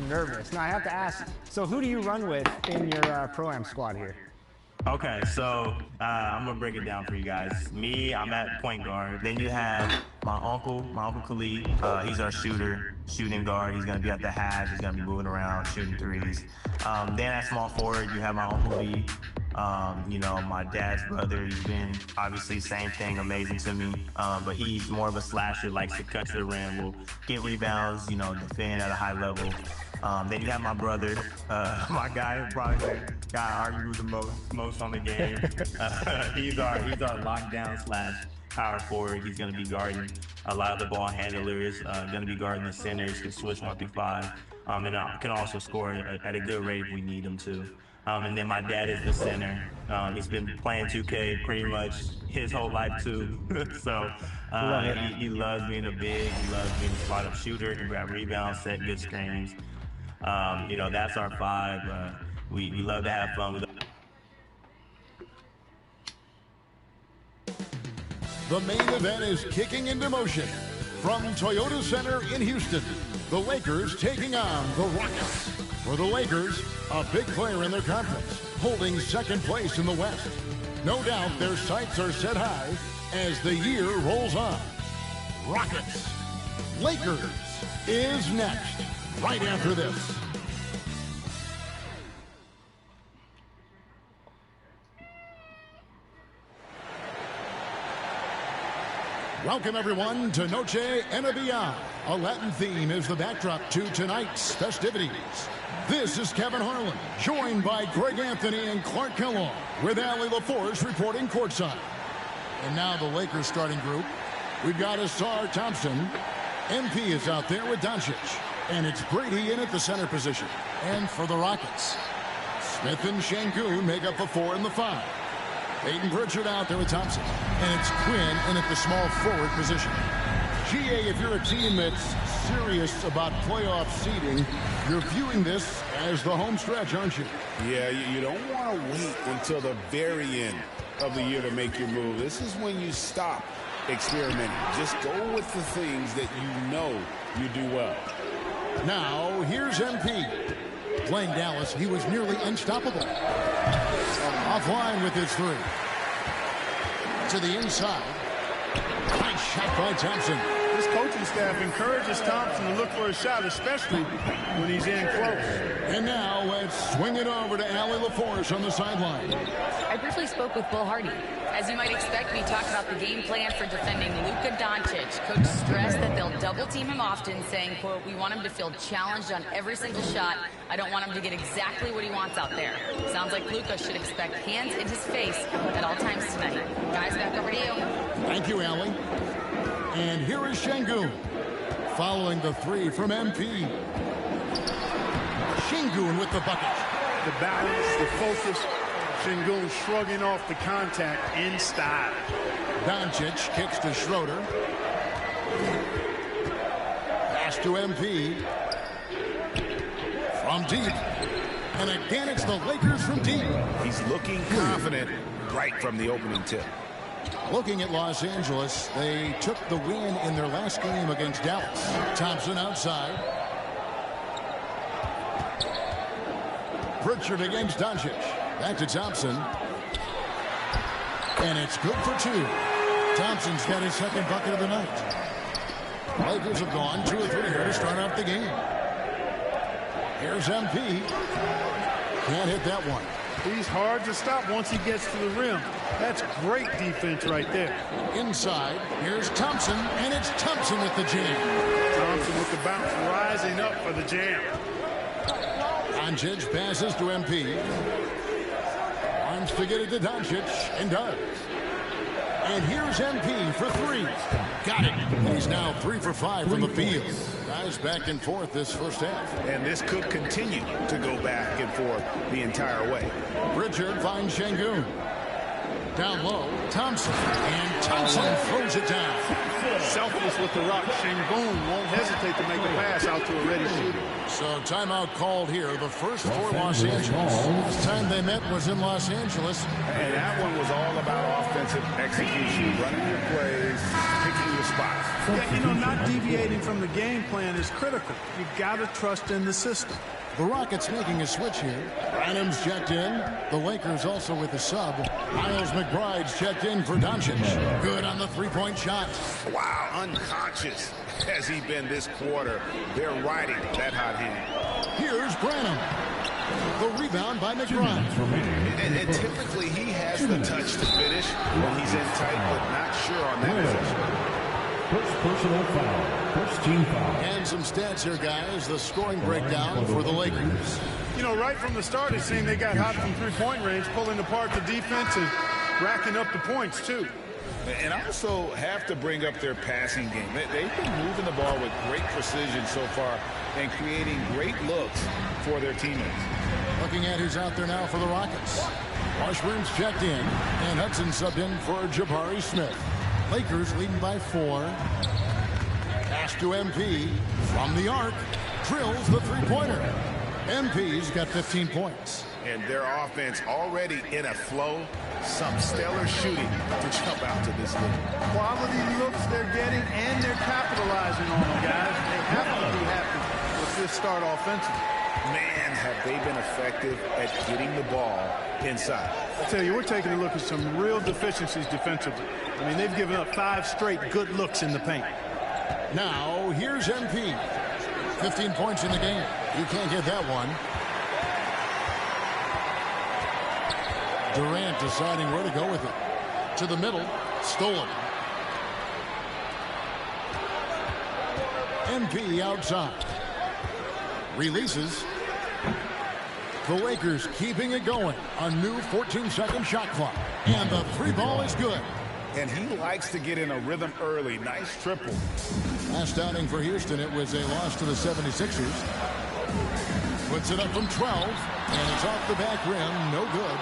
Nervous. Now I have to ask, so who do you run with in your Pro-Am squad here? Okay, so I'm gonna break it down for you guys. Me, I'm at point guard. Then you have my uncle Khalid. He's our shooting guard. He's gonna be at the hash. He's gonna be moving around, shooting threes. Then at small forward, you have my Uncle B. You know, my dad's brother. He's been obviously same thing, amazing to me. But he's more of a slasher, likes to cut to the rim, will get rebounds, you know, defend at a high level. Then you have my brother, my guy, probably the guy I argue the most on the game. He's our lockdown / power forward. He's going to be guarding a lot of the ball handlers, going to be guarding the centers, can switch 1 through 5, and can also score at a good rate if we need him to. And then my dad is the center. He's been playing 2K pretty much his whole life too. So he loves being a big, he loves being a spot-up shooter, can grab rebounds, set good screens. You know, that's our 5. We love to have fun with it. The main event is kicking into motion. From Toyota Center in Houston, the Lakers taking on the Rockets. For the Lakers, a big player in their conference, holding second place in the West. No doubt their sights are set high as the year rolls on. Rockets. Lakers is next, right after this. Welcome, everyone, to Noche NBA. A Latin theme is the backdrop to tonight's festivities. This is Kevin Harlan, joined by Greg Anthony and Clark Kellogg, with Allie LaForce reporting courtside. And now the Lakers starting group. We've got Ausar Thompson. MP is out there with Doncic. And it's Brady in at the center position. And for the Rockets, Smith and Şengün make up the 4 and the 5. Peyton Pritchard out there with Thompson. And it's Quinn in at the small forward position. GA, if you're a team that's serious about playoff seeding, you're viewing this as the home stretch, aren't you? Yeah, you don't want to wait until the very end of the year to make your move. This is when you stop experimenting. Just go with the things that you know you do well. Now, here's MP. Playing Dallas, he was nearly unstoppable. Offline with his 3. To the inside. Nice shot by Thompson. This coaching staff encourages Thompson to look for a shot, especially when he's in close. And now let's swing it over to Allie LaForce on the sideline. I briefly spoke with Bull Hardy. As you might expect, we talked about the game plan for defending Luka Doncic. Coach stressed that they'll double team him often, saying, quote, "We want him to feel challenged on every single shot. I don't want him to get exactly what he wants out there." Sounds like Luka should expect hands in his face at all times tonight. Guys, back over to you. Thank you, Allie. And here is Şengün, following the 3 from MP. Şengün with the bucket. The balance, the focus, Şengün shrugging off the contact in style. Doncic kicks to Schroeder. Pass to MP. From deep. And again, it's the Lakers from deep. He's looking confident right from the opening tip. Looking at Los Angeles, they took the win in their last game against Dallas. Thompson outside. Pritchard against Doncic. Back to Thompson. And it's good for 2. Thompson's got his second bucket of the night. Lakers have gone 2 or 3 here to start out the game. Here's MP. Can't hit that one. He's hard to stop once he gets to the rim. That's great defense right there. Inside, here's Thompson, and it's Thompson with the jam. Thompson with the bounce, rising up for the jam. Doncic passes to MP. Wants to get it to Doncic, and does. And here's MP for three. Got it. He's now 3 for 5 from the field. Guys back and forth this first half. And this could continue to go back and forth the entire way. Pritchard finds Şengün. Down low, Thompson. And Thompson throws it down. Selfless with the rock. Şengün won't hesitate to make a pass out to a ready shooter. So timeout called here. The first for Los Angeles. Last time they met was in Los Angeles. And that one was all about offensive execution. Running your plays, picking your spots. Yeah, you know, not deviating from the game plan is critical. You got to trust in the system. The Rockets making a switch here. Branham's checked in. The Lakers also with a sub. Miles McBride's checked in for Doncic. Good on the three-point shot. Wow, unconscious has he been this quarter. They're riding that hot hand. Here's Branham. The rebound by McBride. And typically he has the touch to finish when he's in tight, but not sure on that position. First personal foul. First team foul. And some stats here, guys. The scoring breakdown for the Lakers. You know, right from the start, it seemed they got hot from three-point range, pulling apart the defense and racking up the points, too. And I also have to bring up their passing game. They've been moving the ball with great precision so far and creating great looks for their teammates. Looking at who's out there now for the Rockets. Washburn's checked in, and Hudson subbed in for Jabari Smith. Lakers leading by 4. Pass to MP from the arc. Drills the three-pointer. MP's got 15 points. And their offense already in a flow. Some stellar shooting to jump out to this league. Quality looks they're getting, and they're capitalizing on them, guys. They have to be happy with this start offensively. Man, have they been effective at getting the ball inside. I tell you, we're taking a look at some real deficiencies defensively. I mean, they've given up 5 straight good looks in the paint. Now, here's MP. 15 points in the game. You can't get that one. Durant deciding where to go with it. To the middle. Stolen. MP outside. Releases. The Lakers keeping it going. A new 14-second shot clock. And the three ball is good. And he likes to get in a rhythm early. Nice triple. Last outing for Houston, it was a loss to the 76ers. Puts it up from 12. And it's off the back rim. No good.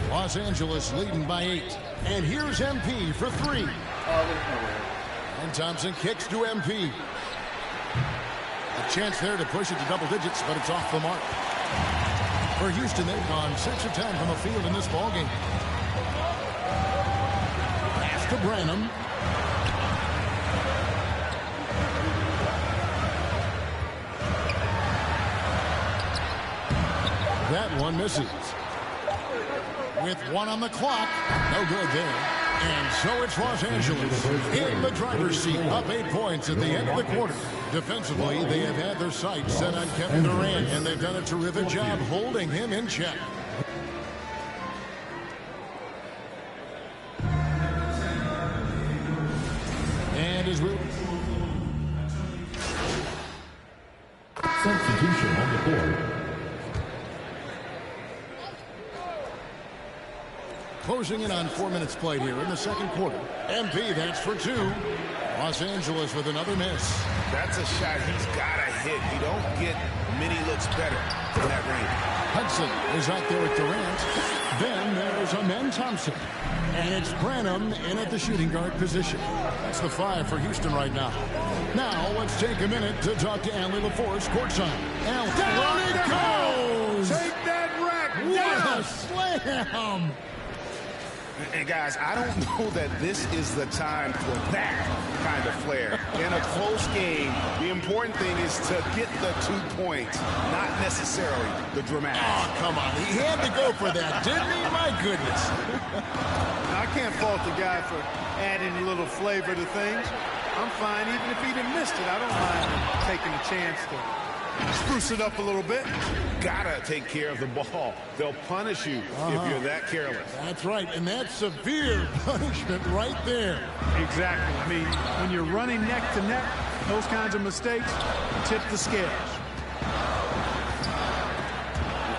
Los Angeles leading by 8. And here's MP for 3. And Thompson kicks to MP. A chance there to push it to double digits, but it's off the mark. For Houston, they've gone 6 of 10 from the field in this ballgame. Pass to Branham. That one misses. With 1 on the clock. No good there. And so it's Los Angeles in the driver's seat, up 8 points at the end of the quarter. Defensively, they have had their sights set on Kevin Durant, and they've done a terrific job holding him in check. And as we... Substitution on the court. Closing in on 4 minutes played here in the second quarter. MP, that's for 2. Los Angeles with another miss. That's a shot he's got to hit. You don't get many looks better from that range. Hudson is out there with Durant. Then there's Amen Thompson. And it's Branham in at the shooting guard position. That's the 5 for Houston right now. Now let's take a minute to talk to Allie LaForce courtside. Allie, down it goes! Take that rack down! What a slam! And guys, I don't know that this is the time for that kind of flair. In a close game, the important thing is to get the 2 points, not necessarily the dramatic. Oh, come on. He had to go for that, didn't he? My goodness. I can't fault the guy for adding a little flavor to things. I'm fine even if he'd have missed it. I don't mind taking a chance to spruce it up a little bit. Gotta take care of the ball. They'll punish you if you're that careless. That's right, and that's severe punishment right there. Exactly. I mean, when you're running neck to neck, those kinds of mistakes tip the scales.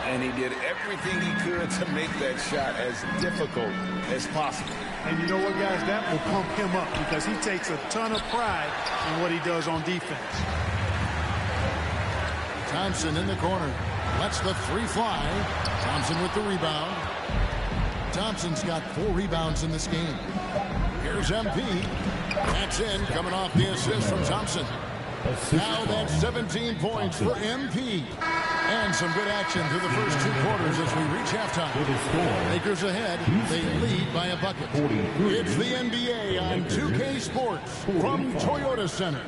And he did everything he could to make that shot as difficult as possible. And you know what, guys? That will pump him up because he takes a ton of pride in what he does on defense. Thompson in the corner. Lets the three fly. Thompson with the rebound. Thompson's got 4 rebounds in this game. Here's MP. That's in, coming off the assist from Thompson. Now that's 17 points for MP. And some good action through the first 2 quarters as we reach halftime. Lakers ahead. They lead by a bucket. It's the NBA on 2K Sports from Toyota Center.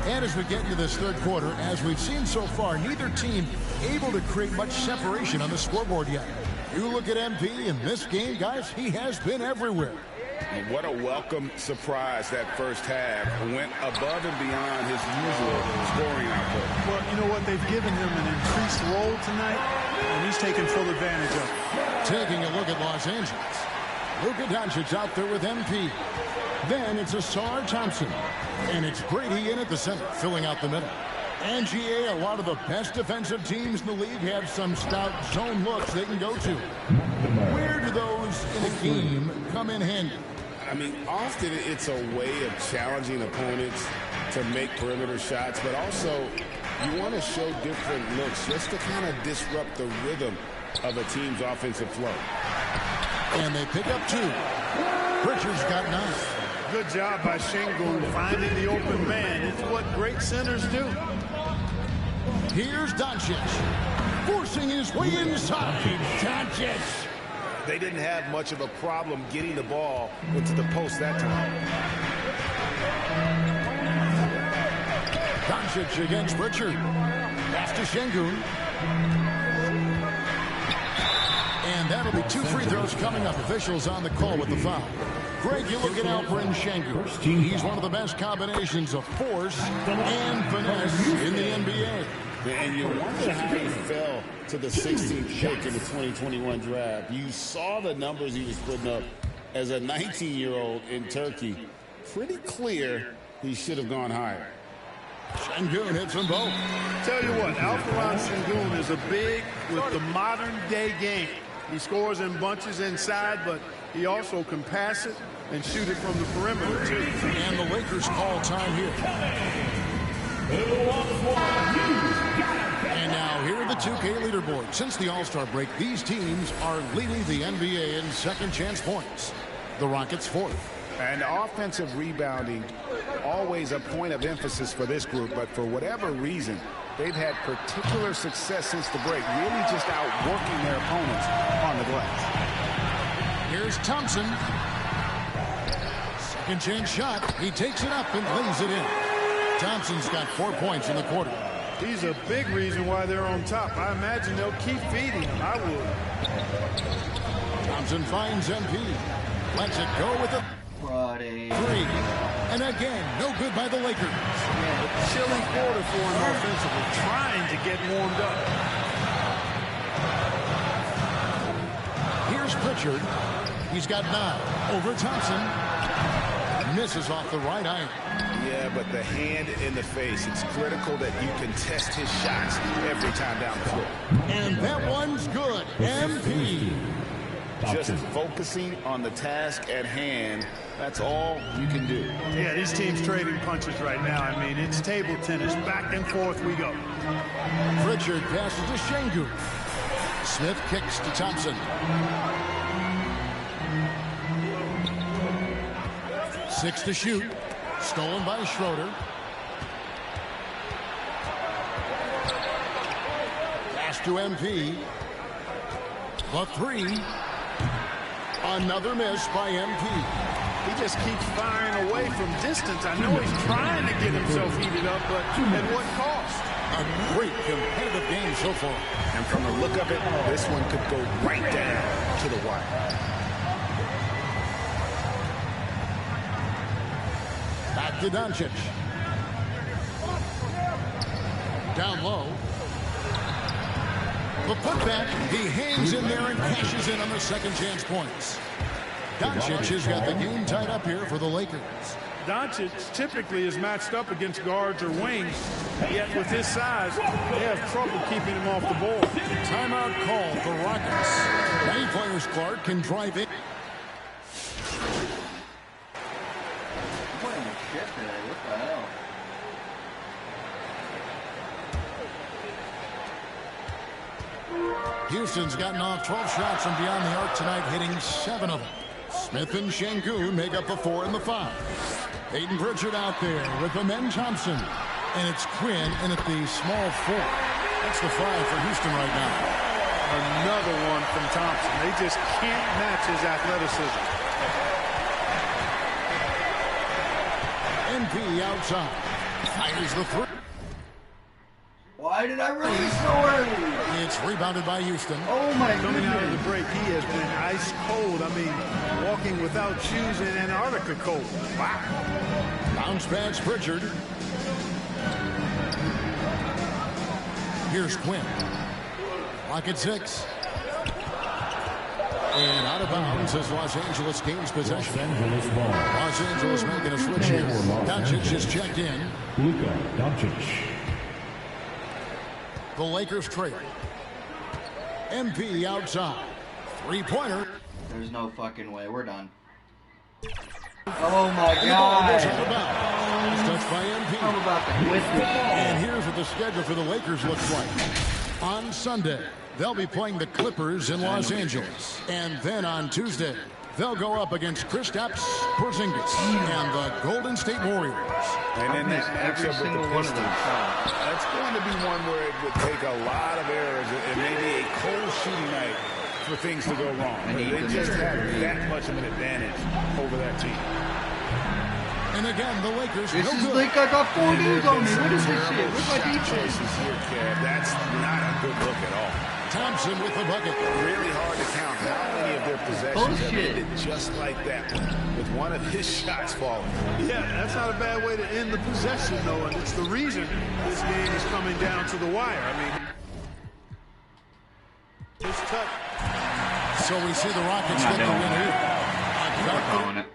And as we get into this third quarter, as we've seen so far, neither team able to create much separation on the scoreboard yet. You look at MP in this game, guys, he has been everywhere. And what a welcome surprise that first half. Went above and beyond his usual scoring output. Well, you know what? They've given him an increased role tonight, and he's taking full advantage of it. Taking a look at Los Angeles. Luka Doncic out there with MP. Then it's Ausar Thompson. And it's Brady in at the center, filling out the middle. And GA, a lot of the best defensive teams in the league have some stout zone looks they can go to. Where do those in a game come in handy? I mean, often it's a way of challenging opponents to make perimeter shots, but also you want to show different looks just to kind of disrupt the rhythm of a team's offensive flow. And they pick up 2. Pritchard's got 9. Good job by Şengün finding the open man. It's what great centers do. Here's Doncic, forcing his way inside. Doncic. They didn't have much of a problem getting the ball into the post that time. Doncic against Pritchard. Pass to Şengün. And that'll be 2 free throws coming up. Officials on the call with the foul. Greg, you look at Alperen Şengün. He's one of the best combinations of force and finesse in the NBA. And you wonder how he fell to the 16th pick in the 2021 draft. You saw the numbers he was putting up as a 19-year-old in Turkey. Pretty clear he should have gone higher. Şengün hits them both. Tell you what, Alperen Şengün is a big with the modern-day game. He scores in bunches inside, but he also can pass it and shoot it from the perimeter, too. And the Lakers call time here. And now here are the 2K leaderboard. Since the All-Star break, these teams are leading the NBA in second chance points. The Rockets 4th. And offensive rebounding, always a point of emphasis for this group, but for whatever reason, they've had particular success since the break, really just outworking their opponents on the glass. Here's Thompson. Second chance shot. He takes it up and lays it in. Thompson's got 4 points in the quarter. He's a big reason why they're on top. I imagine they'll keep feeding him. I would. Thompson finds MP. Lets it go with a Friday. 3. And again, no good by the Lakers. Yeah, chilly quarter for him offensively, trying to get warmed up. Here's Pritchard. He's got 9. Over Thompson. Misses off the right eye. Yeah, but the hand in the face, it's critical that you contest his shots every time down the floor. And that one's good. MP. Just focusing on the task at hand, that's all you can do. Yeah, these teams trading punches right now. I mean, it's table tennis. Back and forth we go. Pritchard passes to Şengün. Smith kicks to Thompson. 6 to shoot. Stolen by Schroeder. Pass to MP. The 3. Another miss by MP. He just keeps firing away from distance. I know he's trying to get himself heated up, but at what cost? A great competitive game so far. And from the look of it, this one could go right down to the wire. Back to Doncic. Down low. The putback, he hangs in there and cashes in on the second chance points. Doncic has got the game tied up here for the Lakers. Doncic typically is matched up against guards or wings, yet with his size, they have trouble keeping him off the board. Timeout called the Rockets. Many players, Clark, can drive in. What in the shit today? What the hell? Houston's gotten off 12 shots from beyond the arc tonight, hitting 7 of them. Smith and Şengün make up the 4 and the 5. Peyton Pritchard out there with Amen Thompson. And it's Quinn in at the small 4. That's the 5 for Houston right now. Another one from Thompson. They just can't match his athleticism. NP outside. Fires the 3. Why did I release so early? It's rebounded by Houston. Oh my goodness. Coming out of the break, he has been ice cold. I mean, walking without shoes in Antarctica cold. Wow. Bounce pass Pritchard. Here's Quinn. Rocket 6. And out of bounds as Los Angeles gains possession. Los Angeles making a switch here. Doncic is checked in. Luka Doncic. The Lakers trail. MP outside. 3-pointer. There's no fucking way. We're done. Oh my God. It's touched by MP. I'm about to quit this. And here's what the schedule for the Lakers looks like. On Sunday, they'll be playing the Clippers in Los Angeles. And then on Tuesday, they'll go up against Kristaps Porzingis and the Golden State Warriors. And then that every matchup with single the one of Pistons. them. That's going to be one where it would take a lot of errors and maybe a cold shooting night for things to go wrong. But they just have that much of an advantage over that team. And again, the Lakers. This is like I got 4 dudes on me. What is this shit? Where's my defense? Choices here, Kev. That's not a good look at all. Thompson with the bucket. Really hard to count how many of their possessions have ended just like that one, with one of his shots falling. Yeah, that's not a bad way to end the possession, though, and it's the reason this game is coming down to the wire. I mean, it's tough. So we see the Rockets get the win here.